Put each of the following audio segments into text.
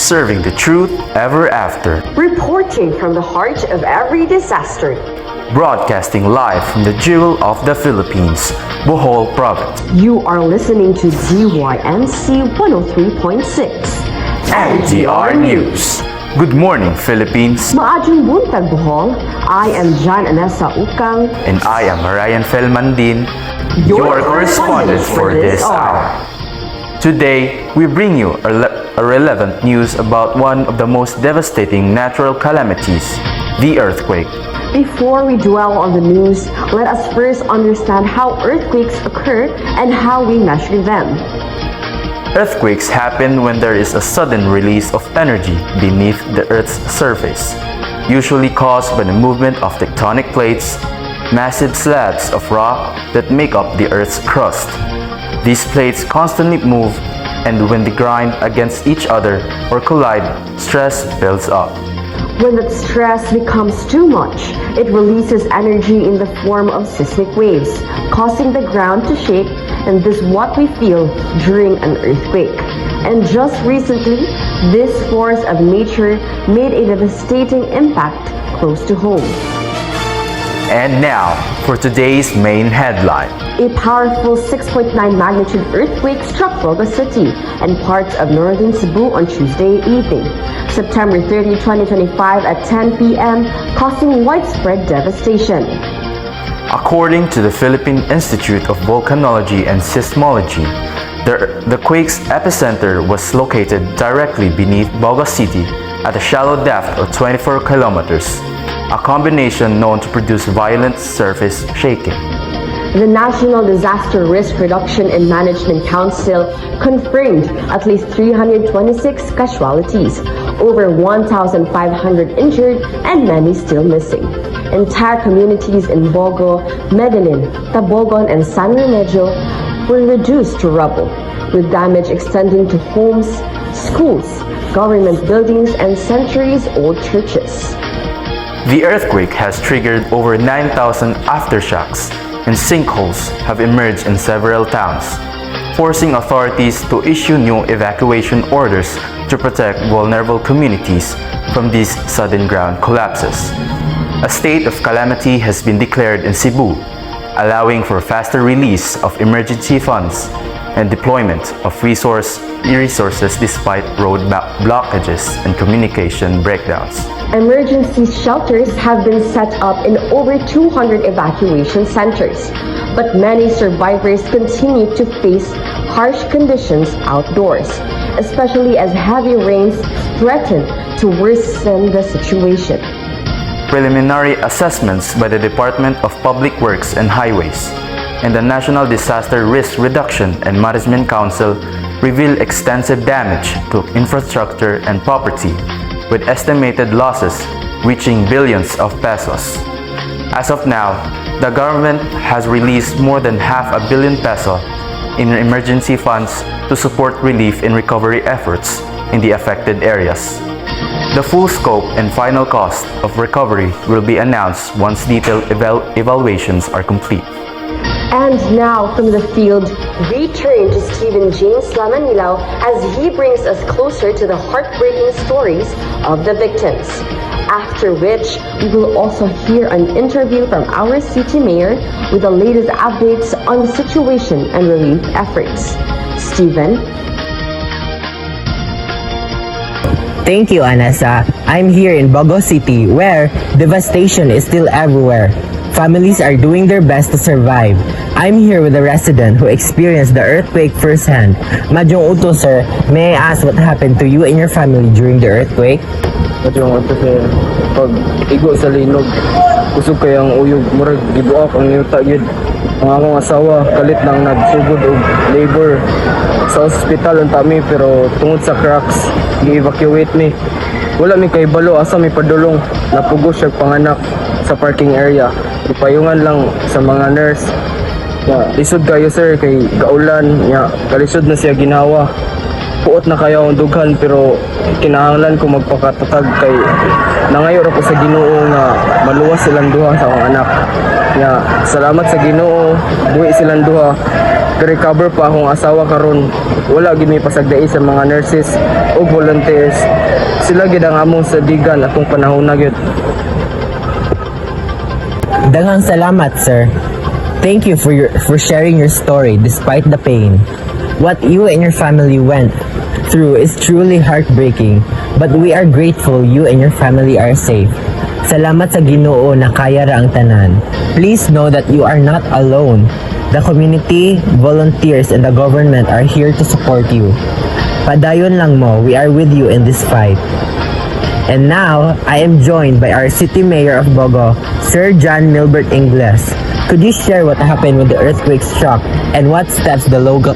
serving the truth ever after. Reporting from the heart of every disaster. Broadcasting live from the jewel of the Philippines, Bohol Province. You are listening to DYNC 103.6. NTR News. Good morning, Philippines. Maadjong buntag, Bohol. I am Jan Anessa Ukang. And I am Ryan Felmandin, your correspondent for this hour. Today, we bring you a relevant news about one of the most devastating natural calamities, the earthquake. Before we dwell on the news, let us first understand how earthquakes occur and how we measure them. Earthquakes happen when there is a sudden release of energy beneath the Earth's surface, usually caused by the movement of tectonic plates, massive slabs of rock that make up the Earth's crust. These plates constantly move, and when they grind against each other or collide, stress builds up. When that stress becomes too much, it releases energy in the form of seismic waves, causing the ground to shake, and this is what we feel during an earthquake. And just recently, this force of nature made a devastating impact close to home. And now, for today's main headline. A powerful 6.9 magnitude earthquake struck Boga City and parts of northern Cebu on Tuesday evening, September 30, 2025 at 10 p.m., causing widespread devastation. According to the Philippine Institute of Volcanology and Seismology, the quake's epicenter was located directly beneath Boga City at a shallow depth of 24 kilometers, a combination known to produce violent surface shaking. The National Disaster Risk Reduction and Management Council confirmed at least 326 casualties, over 1,500 injured, and many still missing. Entire communities in Bogo, Medellin, Tabogon, and San Remedios were reduced to rubble, with damage extending to homes, schools, government buildings, and centuries-old churches. The earthquake has triggered over 9,000 aftershocks, and sinkholes have emerged in several towns, forcing authorities to issue new evacuation orders to protect vulnerable communities from these sudden ground collapses. A state of calamity has been declared in Cebu, allowing for faster release of emergency funds and deployment of resources despite road blockages and communication breakdowns. Emergency shelters have been set up in over 200 evacuation centers, but many survivors continue to face harsh conditions outdoors, especially as heavy rains threaten to worsen the situation. Preliminary assessments by the Department of Public Works and Highways and the National Disaster Risk Reduction and Management Council reveal extensive damage to infrastructure and property, with estimated losses reaching billions of pesos. As of now, the government has released more than half a billion peso in emergency funds to support relief and recovery efforts in the affected areas. The full scope and final cost of recovery will be announced once detailed evaluations are complete. And now from the field, we turn to Stephen James Lamanilao as he brings us closer to the heartbreaking stories of the victims. After which, we will also hear an interview from our city mayor with the latest updates on the situation and relief efforts. Stephen? Thank you, Anessa. I'm here in Bogo City where devastation is still everywhere. Families are doing their best to survive. I'm here with a resident who experienced the earthquake firsthand. Majong Uto, sir, may I ask what happened to you and your family during the earthquake? Majong Uto, sir, pag igo sa linog, kusog kayang uyog, murag gibuak ang yuta yun. Ang akong asawa, kalit nang nagsugod og labor. Sa ospital ang tami, pero tungod sa cracks, gi-evacuate mi. Wala mi kay balo, asa mi padulong. Napugos siya panganak sa parking area. Ipayungan lang sa mga nurse. Ya, lisod kayo sir, kay kaulan. Ya, kalisod na siya ginawa. puot na kayo ang dughan pero kinahanglan ko magpakatatag kay nangayo ra ko sa Ginoo nga maluwas silang duha sa akong anak. Nga salamat sa Ginoo, buhi silang duha. Recover pa akong asawa karon. Wala gid may pasagdai sa mga nurses o volunteers. Sila gid ang among sadigan atong panahon na gyud. Daghang salamat, sir. Thank you for sharing your story despite the pain. What you and your family went through is truly heartbreaking, but we are grateful you and your family are safe. Salamat sa Ginoo na kaya ra ang tanan. Please know that you are not alone. The community, volunteers, and the government are here to support you. Padayon lang mo, we are with you in this fight. And now, I am joined by our City Mayor of Bogo, Sir John Milbert Ingles. Could you share what happened with the earthquake shock and what steps the local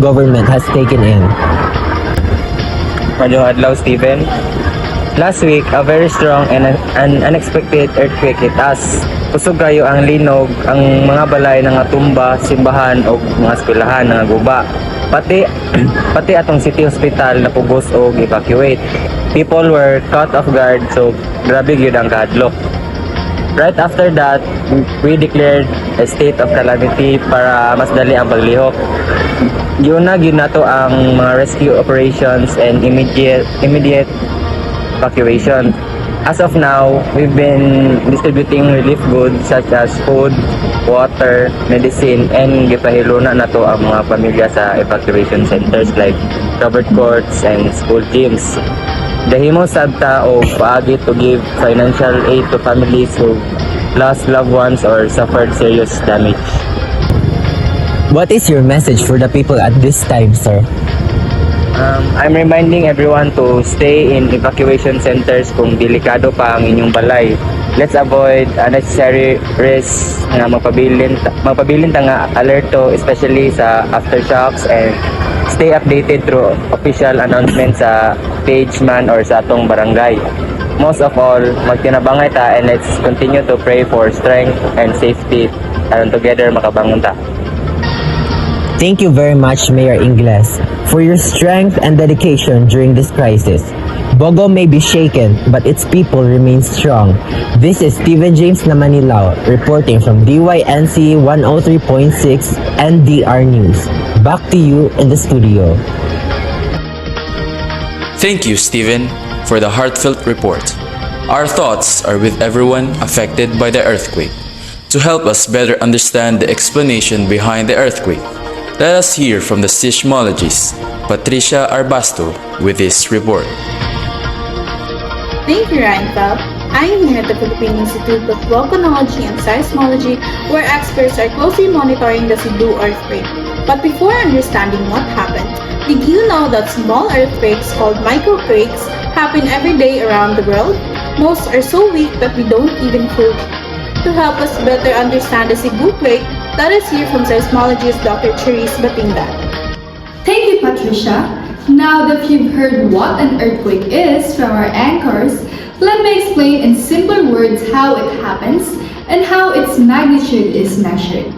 government has taken in? Magandang adlaw, Steven. Last week, a very strong and unexpected earthquake hit us. Kusog kayo ang linog, ang mga balay nga tumba, simbahan o mga eskwelahan nga guba. Pati atong city hospital napugos o evacuate. People were caught off guard, so grabe gyud ang kahadlok. Right after that, we declared a state of calamity para mas dali ang paglihok. Yun na nato ang mga rescue operations and immediate evacuation. As of now, we've been distributing relief goods such as food, water, medicine, and gipahiluna na to ang mga pamilya sa evacuation centers like covered courts and school gyms. Dahimo sabta o paagi to give financial aid to families who lost loved ones or suffered serious damage. What is your message for the people at this time, sir? I'm reminding everyone to stay in evacuation centers kung delikado pa ang inyong balay. Let's avoid unnecessary risks nga magpabilin ta nga alerto, especially sa aftershocks, and stay updated through official announcements sa page man or sa atong barangay. Most of all, magtinabangay ta and let's continue to pray for strength and safety aron together makabangon ta. Thank you very much, Mayor Ingles, for your strength and dedication during this crisis. Bogo may be shaken, but its people remain strong. This is Stephen James Namanilao reporting from DYNC 103.6 and DR News. Back to you in the studio. Thank you, Stephen, for the heartfelt report. Our thoughts are with everyone affected by the earthquake. To help us better understand the explanation behind the earthquake, let us hear from the seismologist, Patricia Arbasto, with this report. Thank you, Reinfeld. I am here at the Philippine Institute of Volcanology and Seismology, where experts are closely monitoring the Cebu earthquake. But before understanding what happened, did you know that small earthquakes called microquakes happen every day around the world? Most are so weak that we don't even feel it. To help us better understand the Cebu quake, let us hear from seismologist Dr. Cherise Batinda. Thank you, Patricia. Now that you've heard what an earthquake is from our anchors, let me explain in simple words how it happens and how its magnitude is measured.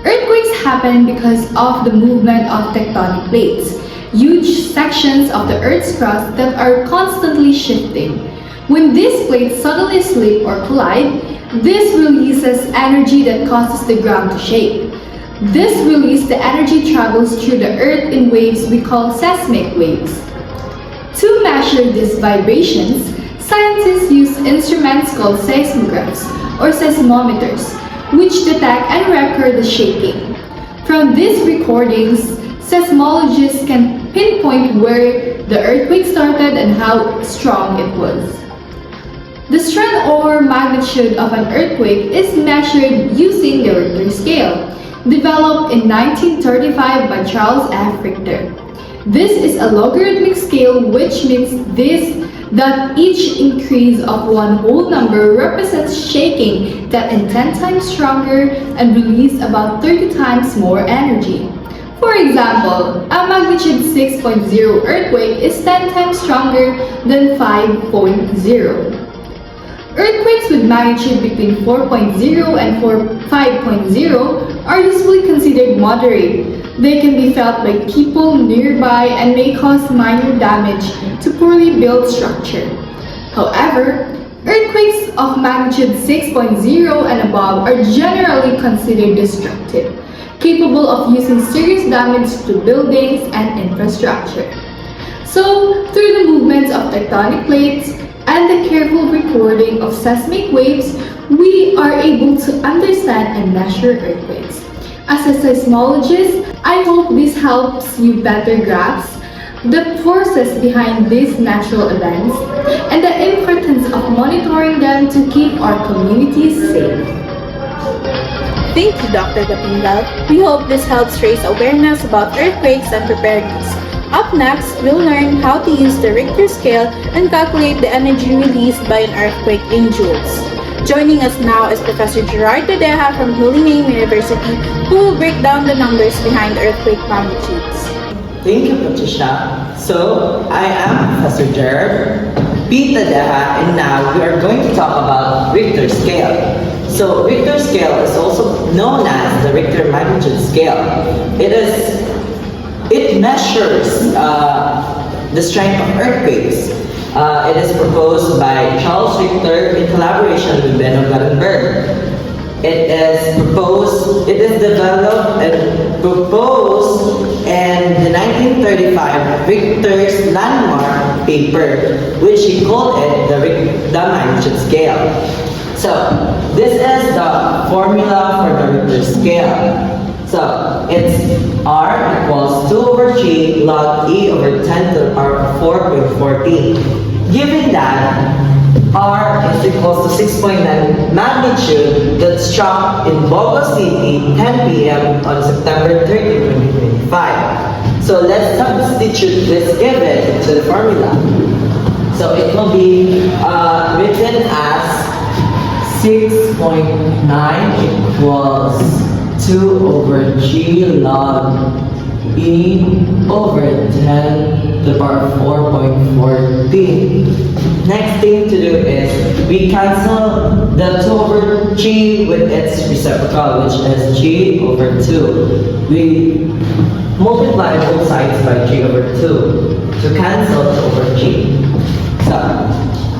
Earthquakes happen because of the movement of tectonic plates, huge sections of the Earth's crust that are constantly shifting. When these plates suddenly slip or collide, this releases energy that causes the ground to shake. This release, the energy travels through the earth in waves we call seismic waves. To measure these vibrations, scientists use instruments called seismographs or seismometers, which detect and record the shaking. From these recordings, seismologists can pinpoint where the earthquake started and how strong it was. The strength or magnitude of an earthquake is measured using the Richter scale, developed in 1935 by Charles F. Richter. This is a logarithmic scale, which means that each increase of one whole number represents shaking that is 10 times stronger and release about 30 times more energy. For example, a magnitude 6.0 earthquake is 10 times stronger than 5.0. Earthquakes with magnitude between 4.0 and 5.0 are usually considered moderate. They can be felt by people nearby and may cause minor damage to poorly built structure. However, earthquakes of magnitude 6.0 and above are generally considered destructive, capable of using serious damage to buildings and infrastructure. So, through the movements of tectonic plates and the careful recording of seismic waves, we are able to understand and measure earthquakes. As a seismologist, I hope this helps you better grasp the forces behind these natural events and the importance of monitoring them to keep our communities safe. Thank you, Dr. Gapingal. We hope this helps raise awareness about earthquakes and preparedness. Up next, we'll learn how to use the Richter scale and calculate the energy released by an earthquake in joules. Joining us now is Professor Gerard Dedeja from Holy Name University, who will break down the numbers behind earthquake magnitudes. Thank you, Patricia. So, I am Professor Gerard P. Dedeja, and now we are going to talk about Richter scale. So, Richter scale is also known as the Richter magnitude scale. It measures the strength of earthquakes. It is proposed by Charles Richter in collaboration with Benno Gutenberg. It is developed and proposed in the 1935 Richter's landmark paper, which he called it the magnitude scale. So, this is the formula for the Richter scale. So, it's R equals 2 over 3 log E over 10 to the power of 4.14. Given that R is equals to 6.9 magnitude that struck in Bogo City 10 p.m. on September 30, 2025. So, let's substitute this given to the formula. So, it will be written as 6.9 equals 2 over 3 log E over 10 to the power of 4.14. Next thing to do is we cancel the 2 over 3 with its reciprocal, which is 3 over 2. We multiply both sides by 3 over 2 to cancel 2 over 3. So,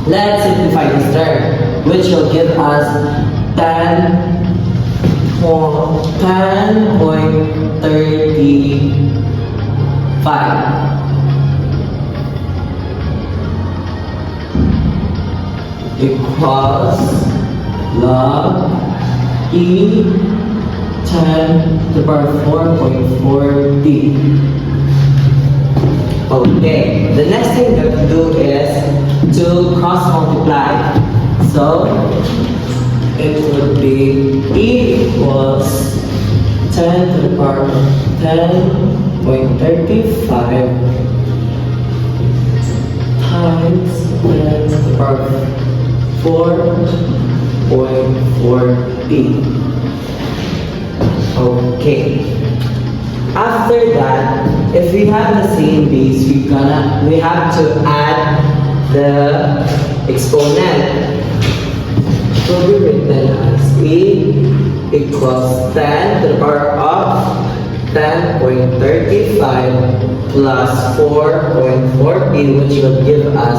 let's simplify this term, which will give us 10.35 equals log E 10 to the power of 4.4D. Okay, the next thing that we do is to cross multiply. So it would be E equals 10 to the power of 10.35 times 10 to the power of 4.4D. Okay. After that, if we have the same base, we have to add the exponent. It will be written as E equals 10 to the power of 10.35 plus 4.40, which will give us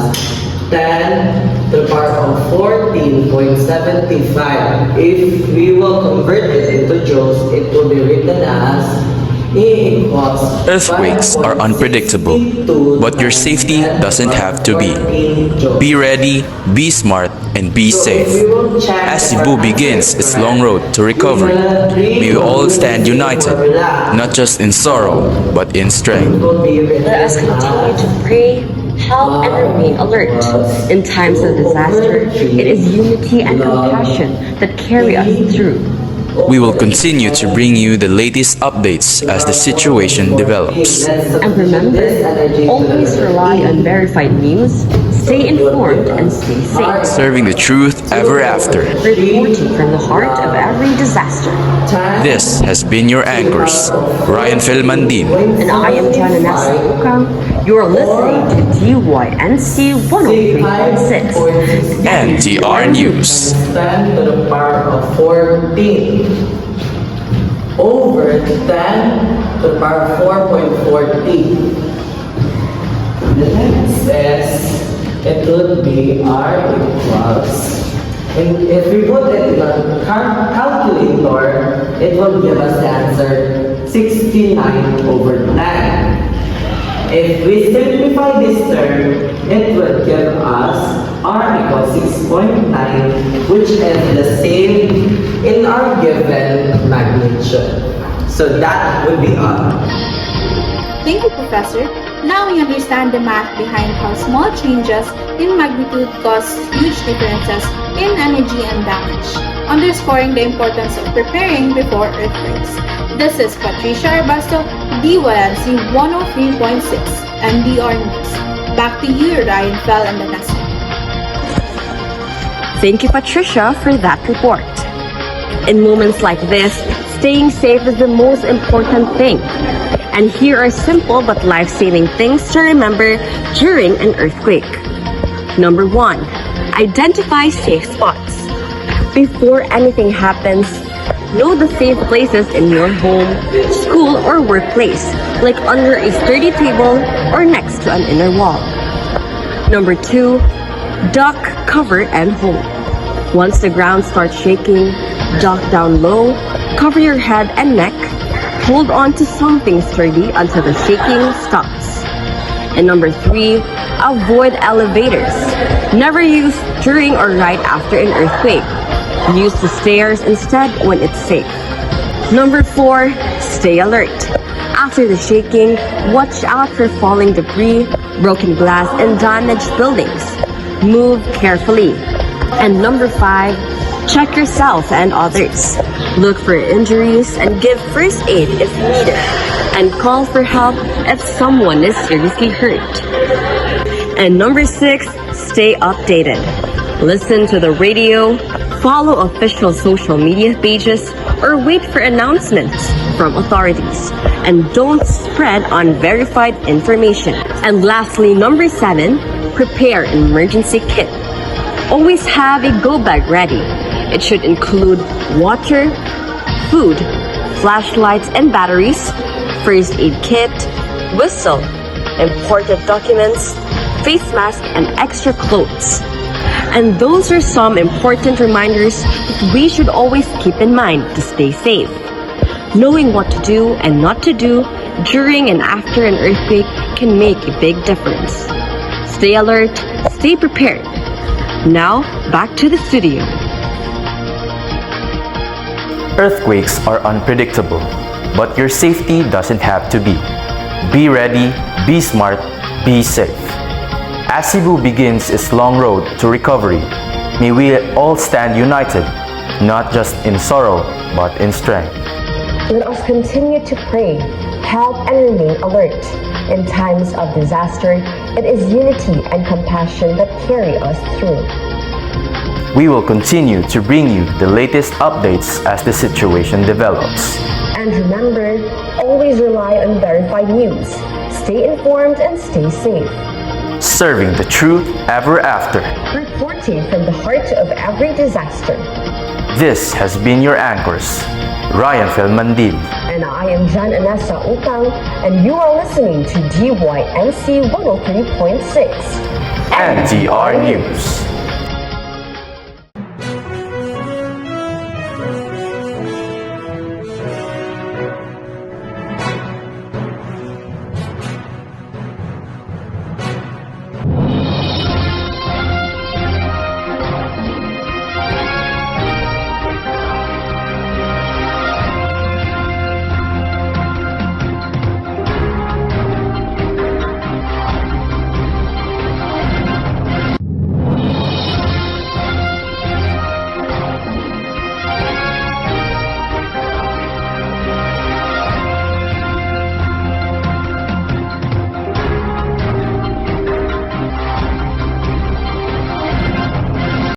10 to the power of 14.75. If we will convert it into joules, it will be written as E equals Earthquakes are unpredictable, but your safety doesn't have to be. Be ready, be smart, and be safe. As Cebu begins its long road to recovery, may we all stand united, not just in sorrow, but in strength. Let us continue to pray, help, and remain alert. In times of disaster, it is unity and compassion that carry us through. We will continue to bring you the latest updates as the situation develops. And remember, always rely on verified news, stay informed, and stay safe. Serving the truth ever after. Reporting from the heart of every disaster. This has been your anchors, Ryan Felmandin And I am Jana Nasa. You are listening to DYNC 103.6 and TR News. 10 to the power of 14. over 10 to the power of 4.40. The next is, it would be R equals, and if we put it in a calculator, it will give us the answer 69 over 10. If we simplify this term, it will give us R equals 6.9, which is the same in our given magnitude. So that would be all. Thank you, Professor. Now we understand the math behind how small changes in magnitude cause huge differences in energy and damage, underscoring the importance of preparing before earthquakes. This is Patricia Arbasto, D1C 103.6, and DR News. Back to you, Ryan Fell and Vanessa. Thank you, Patricia, for that report. In moments like this, staying safe is the most important thing. And here are simple but life-saving things to remember during an earthquake. Number 1, identify safe spots. Before anything happens, know the safe places in your home, school, or workplace, like under a sturdy table or next to an inner wall. Number 2, duck, cover, and hold. Once the ground starts shaking, duck down low, cover your head and neck, hold on to something sturdy until the shaking stops. And number 3, avoid elevators. Never use during or right after an earthquake. Use the stairs instead when it's safe. Number 4, stay alert. After the shaking, watch out for falling debris, broken glass, and damaged buildings. Move carefully. And number 5, check yourself and others. Look for injuries and give first aid if needed. And call for help if someone is seriously hurt. And number 6, stay updated. Listen to the radio, follow official social media pages, or wait for announcements from authorities. And don't spread unverified information. And lastly, number 7, prepare an emergency kit. Always have a go bag ready. It should include water, food, flashlights and batteries, first aid kit, whistle, important documents, face mask, and extra clothes. And those are some important reminders that we should always keep in mind to stay safe. Knowing what to do and not to do during and after an earthquake can make a big difference. Stay alert, stay prepared. Now, back to the studio. Earthquakes are unpredictable, but your safety doesn't have to be. Be ready, be smart, be safe. As Cebu begins its long road to recovery, may we all stand united, not just in sorrow, but in strength. Let us continue to pray, help, and remain alert. In times of disaster, it is unity and compassion that carry us through. We will continue to bring you the latest updates as the situation develops. And remember, always rely on verified news. Stay informed and stay safe. Serving the truth ever after. Reporting from the heart of every disaster. This has been your anchors, Ryan Felmandil. And I am Jan Anessa Utang, and you are listening to DYNC 103.6 and DR News.